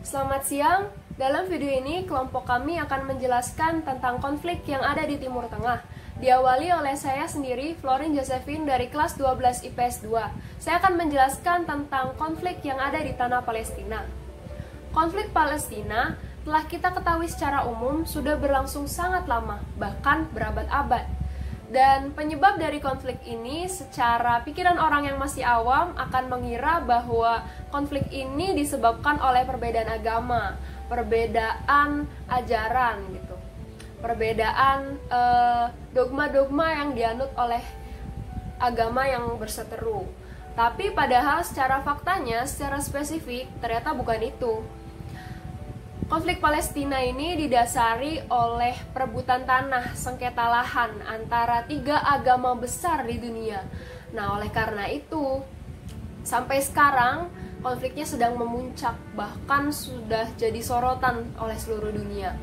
Selamat siang, dalam video ini kelompok kami akan menjelaskan tentang konflik yang ada di Timur Tengah. Diawali oleh saya sendiri, Florin Josephine dari kelas 12 IPS 2. Saya akan menjelaskan tentang konflik yang ada di tanah Palestina. Konflik Palestina telah kita ketahui secara umum sudah berlangsung sangat lama, bahkan berabad-abad. Dan penyebab dari konflik ini secara pikiran orang yang masih awam akan mengira bahwa konflik ini disebabkan oleh perbedaan agama, perbedaan ajaran gitu. Perbedaan dogma-dogma yang dianut oleh agama yang berseteru. Tapi padahal secara faktanya, secara spesifik ternyata bukan itu. Konflik Palestina ini didasari oleh perebutan tanah, sengketa lahan antara tiga agama besar di dunia. Nah, oleh karena itu, sampai sekarang konfliknya sedang memuncak, bahkan sudah jadi sorotan oleh seluruh dunia.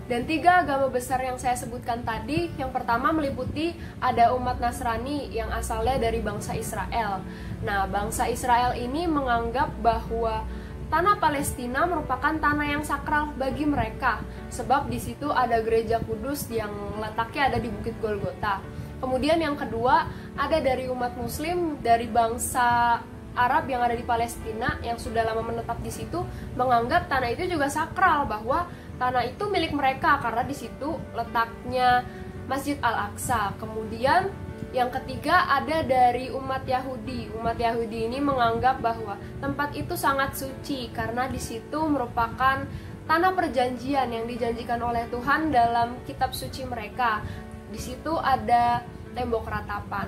Dan tiga agama besar yang saya sebutkan tadi, yang pertama meliputi ada umat Nasrani yang asalnya dari bangsa Israel. Nah, bangsa Israel ini menganggap bahwa tanah Palestina merupakan tanah yang sakral bagi mereka, sebab di situ ada gereja Kudus yang letaknya ada di Bukit Golgota. Kemudian yang kedua, ada dari umat Muslim dari bangsa Arab yang ada di Palestina yang sudah lama menetap di situ, menganggap tanah itu juga sakral, bahwa tanah itu milik mereka karena di situ letaknya Masjid Al-Aqsa. Kemudian yang ketiga ada dari umat Yahudi. Umat Yahudi ini menganggap bahwa tempat itu sangat suci karena di situ merupakan tanah perjanjian yang dijanjikan oleh Tuhan dalam kitab suci mereka. Di situ ada tembok ratapan.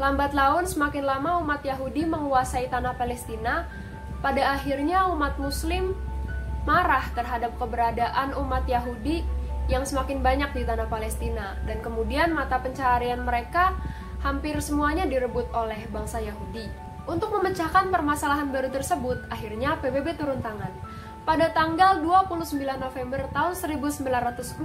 Lambat laun semakin lama umat Yahudi menguasai tanah Palestina. Pada akhirnya umat Muslim marah terhadap keberadaan umat Yahudi yang semakin banyak di tanah Palestina, dan kemudian mata pencaharian mereka hampir semuanya direbut oleh bangsa Yahudi. Untuk memecahkan permasalahan baru tersebut, akhirnya PBB turun tangan. Pada tanggal 29 November tahun 1947,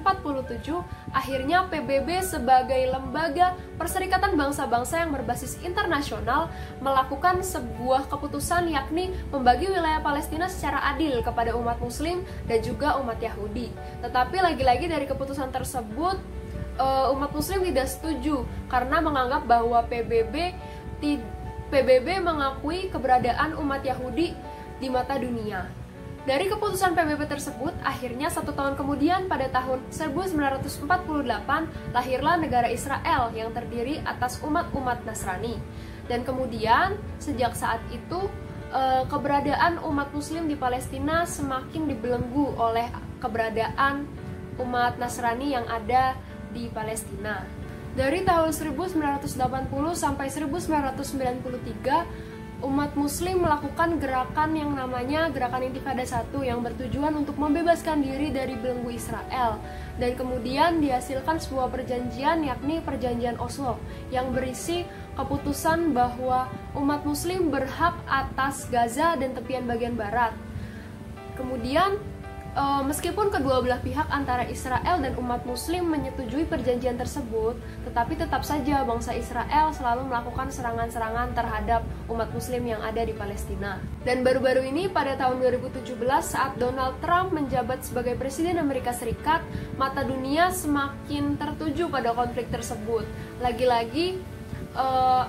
akhirnya PBB sebagai lembaga Perserikatan Bangsa-Bangsa yang berbasis internasional melakukan sebuah keputusan, yakni membagi wilayah Palestina secara adil kepada umat Muslim dan juga umat Yahudi. Tetapi lagi-lagi dari keputusan tersebut, umat Muslim tidak setuju karena menganggap bahwa PBB mengakui keberadaan umat Yahudi di mata dunia. Dari keputusan PBB tersebut, akhirnya 1 tahun kemudian pada tahun 1948 lahirlah negara Israel yang terdiri atas umat-umat Nasrani. Dan kemudian sejak saat itu keberadaan umat Muslim di Palestina semakin dibelenggu oleh keberadaan umat Nasrani yang ada di Palestina. Dari tahun 1980 sampai 1993, umat Muslim melakukan gerakan yang namanya Gerakan Intifada 1 yang bertujuan untuk membebaskan diri dari belenggu Israel. Dan kemudian dihasilkan sebuah perjanjian, yakni Perjanjian Oslo, yang berisi keputusan bahwa umat Muslim berhak atas Gaza dan tepian bagian barat. Kemudian meskipun kedua belah pihak antara Israel dan umat Muslim menyetujui perjanjian tersebut, tetapi tetap saja bangsa Israel selalu melakukan serangan-serangan terhadap umat Muslim yang ada di Palestina. Dan baru-baru ini pada tahun 2017 saat Donald Trump menjabat sebagai Presiden Amerika Serikat, mata dunia semakin tertuju pada konflik tersebut. Lagi-lagi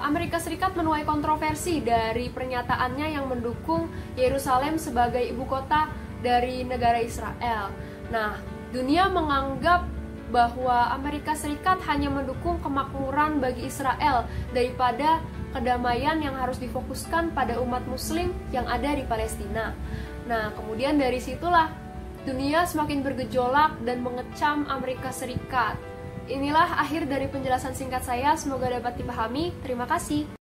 Amerika Serikat menuai kontroversi dari pernyataannya yang mendukung Yerusalem sebagai ibu kota dari negara Israel. Nah, dunia menganggap bahwa Amerika Serikat hanya mendukung kemakmuran bagi Israel daripada kedamaian yang harus difokuskan pada umat Muslim yang ada di Palestina. Nah, kemudian dari situlah dunia semakin bergejolak dan mengecam Amerika Serikat. Inilah akhir dari penjelasan singkat saya, semoga dapat dipahami. Terima kasih.